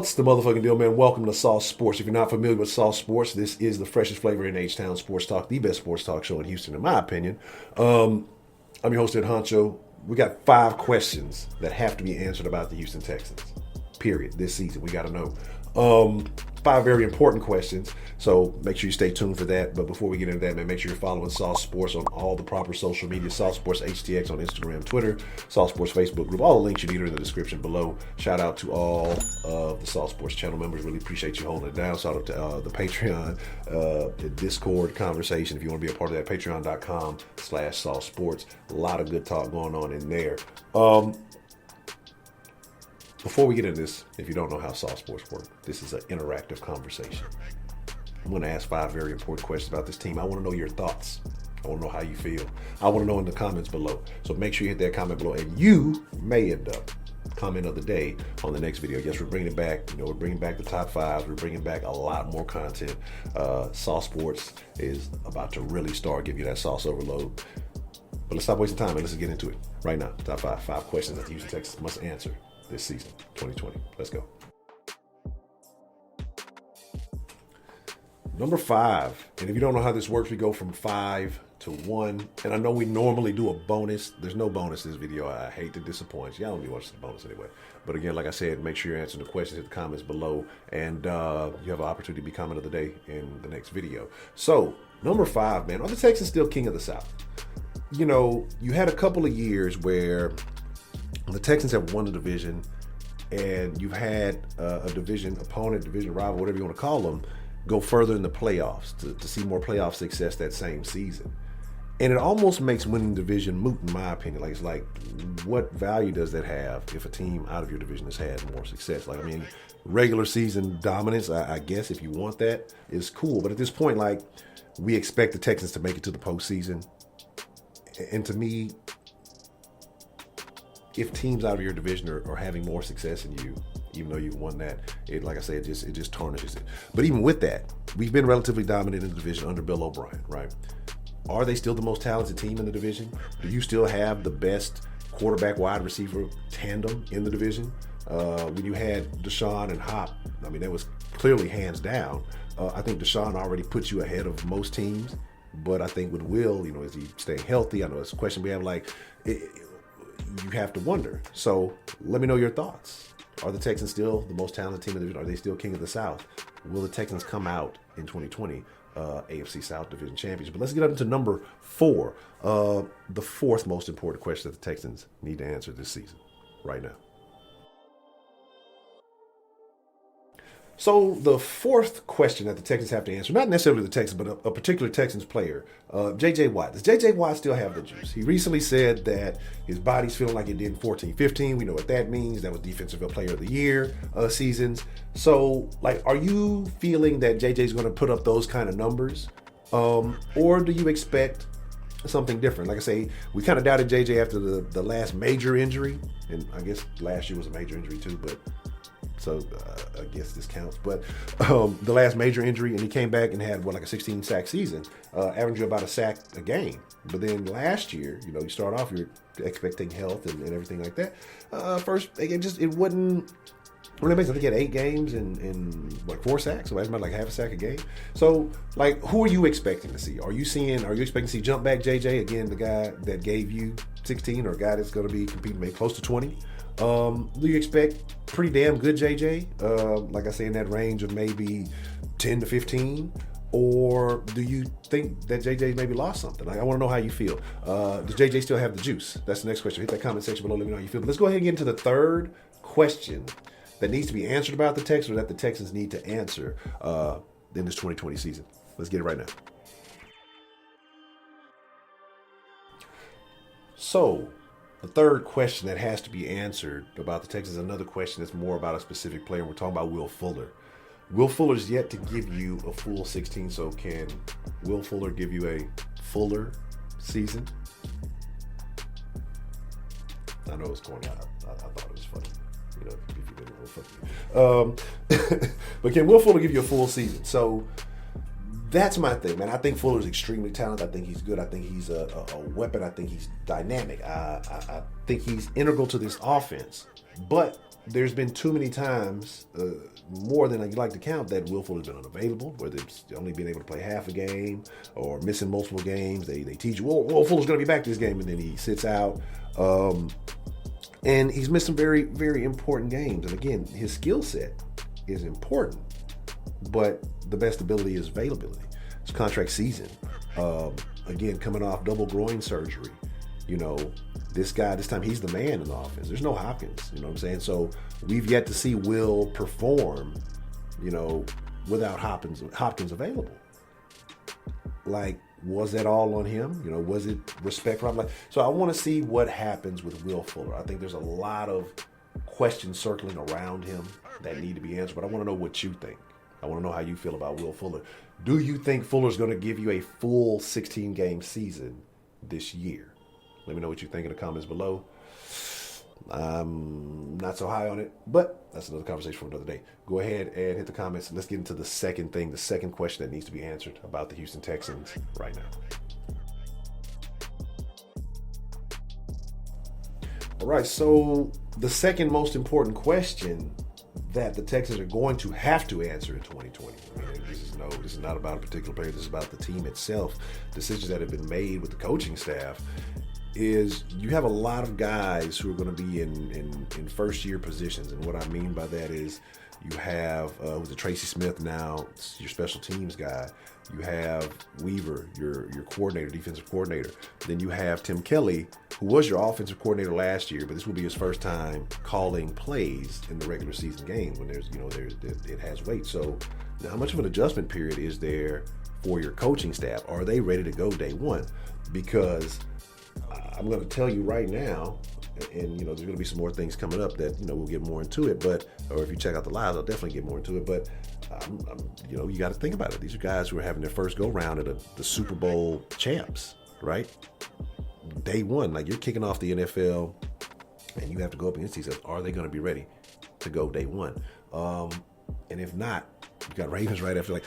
What's the motherfucking deal, man? Welcome to Sauce Sports. If you're not familiar with Sauce Sports, this is the freshest flavor in H-Town sports talk, the best sports talk show in Houston, in my opinion. I'm your host at Honcho. We got 5 questions that have to be answered about the Houston Texans. Period. This season, we got to know. 5 very important questions, so make sure you stay tuned for that. But before we get into that, man, make sure you're following Sauce Sports on all the proper social media. Sauce Sports HTX on Instagram, Twitter, Sauce Sports Facebook group. All the links you need are in the description below. Shout out to all of the Sauce Sports channel members. Really appreciate you holding it down. Shout out to the Patreon, the Discord conversation. If you want to be a part of that, patreon.com/Sauce Sports. A lot of good talk going on in there. Before we get into this, if you don't know how Sauce Sports work, this is an interactive conversation. I'm going to ask 5 very important questions about this team. I want to know your thoughts. I want to know how you feel. I want to know in the comments below. So make sure you hit that comment below, and you may end up comment of the day on the next video. Yes, we're bringing it back. We're bringing back the top 5. We're bringing back a lot more content. Sauce Sports is about to really start giving you that sauce overload. But let's stop wasting time and let's get into it right now. Top 5 questions that the Houston Texans must answer this season, 2020. Let's go. Number 5, and if you don't know how this works, we go from 5 to 1. And I know we normally do a bonus. There's no bonus in this video. I hate to disappoint you. Y'all don't be watching the bonus anyway. But again, like I said, make sure you're answering the questions in the comments below. And you have an opportunity to be comment of the day in the next video. So, number 5, man, are the Texans still king of the South? You had a couple of years where the Texans have won the division, and you've had a division opponent, division rival, whatever you want to call them, go further in the playoffs to see more playoff success that same season. And it almost makes winning division moot, in my opinion. It's like, what value does that have if a team out of your division has had more success? Regular season dominance, I guess, if you want that, is cool. But at this point, we expect the Texans to make it to the postseason. And to me, if teams out of your division are having more success than you, even though you've won that, like I said, it just tarnishes it. But even with that, we've been relatively dominant in the division under Bill O'Brien, right? Are they still the most talented team in the division? Do you still have the best quarterback wide receiver tandem in the division? When you had Deshaun and Hop, that was clearly hands down. I think Deshaun already puts you ahead of most teams. But I think with Will, is he staying healthy? I know it's a question we have, you have to wonder. So let me know your thoughts. Are the Texans still the most talented team in the division? Are they still king of the South? Will the Texans come out in 2020 AFC South Division champions? But let's get up into number 4, the 4th most important question that the Texans need to answer this season, right now. So the 4th question that the Texans have to answer, not necessarily the Texans, but a particular Texans player, J.J. Watt. Does J.J. Watt still have the juice? He recently said that his body's feeling like it did in 14-15. We know what that means. That was Defensive Player of the Year seasons. So, are you feeling that J.J.'s going to put up those kind of numbers? Or do you expect something different? Like I say, we kind of doubted J.J. after the last major injury. And I guess last year was a major injury too, but... So I guess this counts. But the last major injury, and he came back and had, a 16-sack season, averaging about a sack a game. But then last year, you start off, you're expecting health and everything like that. First, it wouldn't make sense. I think he had 8 games and 4 sacks. So that's about half a sack a game. So, who are you expecting to see? Are you expecting to see jump back JJ, again, the guy that gave you 16, or a guy that's going to be competing maybe close to 20? Do you expect pretty damn good JJ? Like I say, in that range of maybe 10 to 15? Or do you think that JJ maybe lost something? I want to know how you feel. Does JJ still have the juice? That's the next question. Hit that comment section below. Let me know how you feel. But let's go ahead and get into the 3rd question that needs to be answered about the Texans, or that the Texans need to answer in this 2020 season. Let's get it right now. So, the 3rd question that has to be answered about the Texans is another question that's more about a specific player. We're talking about Will Fuller. Will Fuller's yet to give you a full 16, so can Will Fuller give you a fuller season? I know it's corny. I thought it was funny. If you didn't know, fuck you. But can Will Fuller give you a full season? So that's my thing, man. I think Fuller's extremely talented. I think he's good. I think he's a weapon. I think he's dynamic. I think he's integral to this offense. But there's been too many times, more than I'd like to count, that Will Fuller's been unavailable, whether it's only being able to play half a game or missing multiple games. They teach you, Will Fuller's going to be back this game, and then he sits out. And he's missed some very, very important games. And again, his skill set is important, but the best ability is availability. It's contract season. Again, coming off double groin surgery. This guy, this time he's the man in the offense. There's no Hopkins, you know what I'm saying? So we've yet to see Will perform, without Hopkins available. Like, was that all on him? Was it respect for him? So I want to see what happens with Will Fuller. I think there's a lot of questions circling around him that need to be answered, but I want to know what you think. I want to know how you feel about Will Fuller. Do you think Fuller's going to give you a full 16-game season this year? Let me know what you think in the comments below. I'm not so high on it, but that's another conversation for another day. Go ahead and hit the comments. Let's get into the second thing, the second question that needs to be answered about the Houston Texans right now. All right, so the second most important question that the Texans are going to have to answer in 2020. This is not about a particular player. This is about the team itself. Decisions that have been made with the coaching staff. Is you have a lot of guys who are going to be in first-year positions. And what I mean by that is you have, who's it, Tracy Smith now, your special teams guy. You have Weaver, your coordinator, defensive coordinator. Then you have Tim Kelly, who was your offensive coordinator last year, but this will be his first time calling plays in the regular season game when it has weight. So now how much of an adjustment period is there for your coaching staff? Are they ready to go day one? Because I'm going to tell you right now, and there's going to be some more things coming up that we'll get more into it. Or if you check out the lives, I'll definitely get more into it. But you got to think about it. These are guys who are having their first go round at the Super Bowl champs, right? Day one, like you're kicking off the NFL, and you have to go up against these guys. Are they going to be ready to go day one? And if not, you got Ravens right after.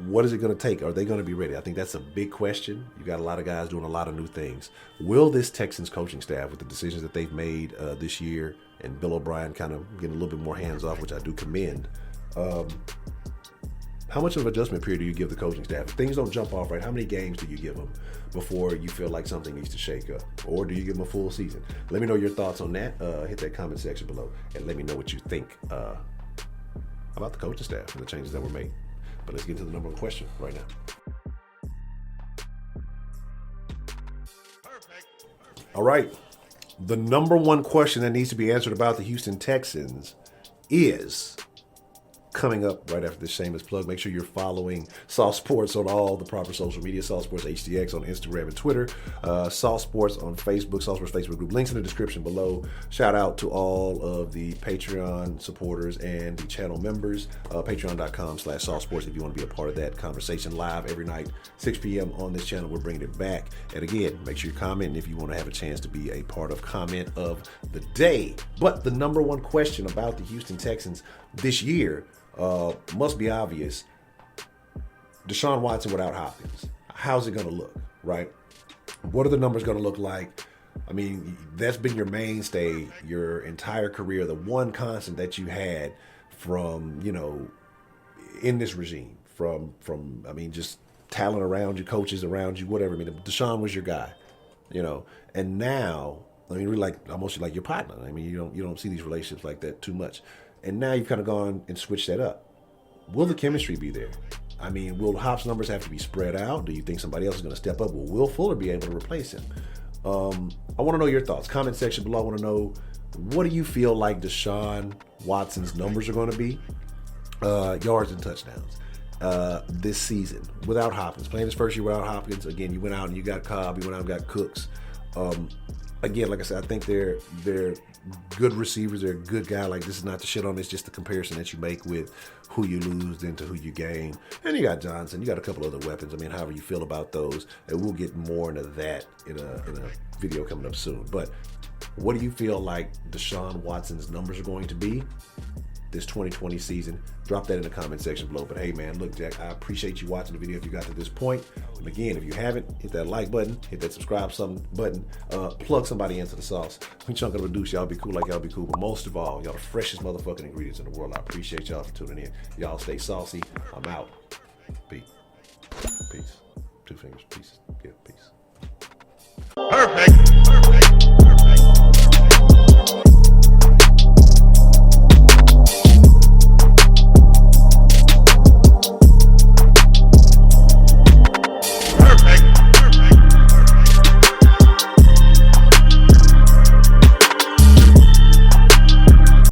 What is it going to take? Are they going to be ready? I think that's a big question. You got a lot of guys doing a lot of new things. Will this Texans coaching staff, with the decisions that they've made this year, and Bill O'Brien kind of getting a little bit more hands off, which I do commend, how much of an adjustment period do you give the coaching staff? If things don't jump off right, how many games do you give them before you feel like something needs to shake up? Or do you give them a full season? Let me know your thoughts on that. Hit that comment section below and let me know what you think about the coaching staff and the changes that were made. But let's get to the number one question right now. Perfect. All right. The number one question that needs to be answered about the Houston Texans is coming up right after this shameless plug. Make sure you're following Saw Sports on all the proper social media. Saw Sports HTX on Instagram and Twitter. Saw Sports on Facebook. Saw Sports Facebook group. Links in the description below. Shout out to all of the Patreon supporters and the channel members. Patreon.com/Saw Sports if you want to be a part of that conversation live every night, 6 p.m. on this channel. We're bringing it back. And again, make sure you're commenting if you want to have a chance to be a part of comment of the day. But the number one question about the Houston Texans this year must be obvious. Deshaun Watson without Hopkins. How's it going to look, right? What are the numbers going to look like? I mean, that's been your mainstay your entire career, the one constant that you had from, in this regime, from just talent around you, coaches around you, whatever. Deshaun was your guy, and now, really almost like your partner. You don't see these relationships like that too much. And now you've kind of gone and switched that up. Will the chemistry be there? Will Hop's numbers have to be spread out? Do you think somebody else is going to step up? Will Fuller be able to replace him? I want to know your thoughts. Comment section below. I want to know, what do you feel like Deshaun Watson's numbers are going to be? Yards and touchdowns this season without Hopkins. Playing his first year without Hopkins. Again, you went out and you got Cobb. You went out and got Cooks. Again, like I said, I think they're good receivers. They're a good guy. This is not to shit on. It's just the comparison that you make with who you lose into who you gain. And you got Johnson. You got a couple other weapons. However you feel about those. And we'll get more into that in a video coming up soon. But what do you feel like Deshaun Watson's numbers are going to be? this 2020 season? Drop that in the comment section below. But hey, man, look, Jack, I appreciate you watching the video if you got to this point. And again, if you haven't, hit that like button, hit that subscribe button, plug somebody into the sauce. We chunk of reduce. Y'all be cool like y'all be cool. But most of all, y'all the freshest motherfucking ingredients in the world. I appreciate y'all for tuning in. Y'all stay saucy. I'm out. Peace. Peace. Two fingers. Peace. Yeah, peace. Perfect.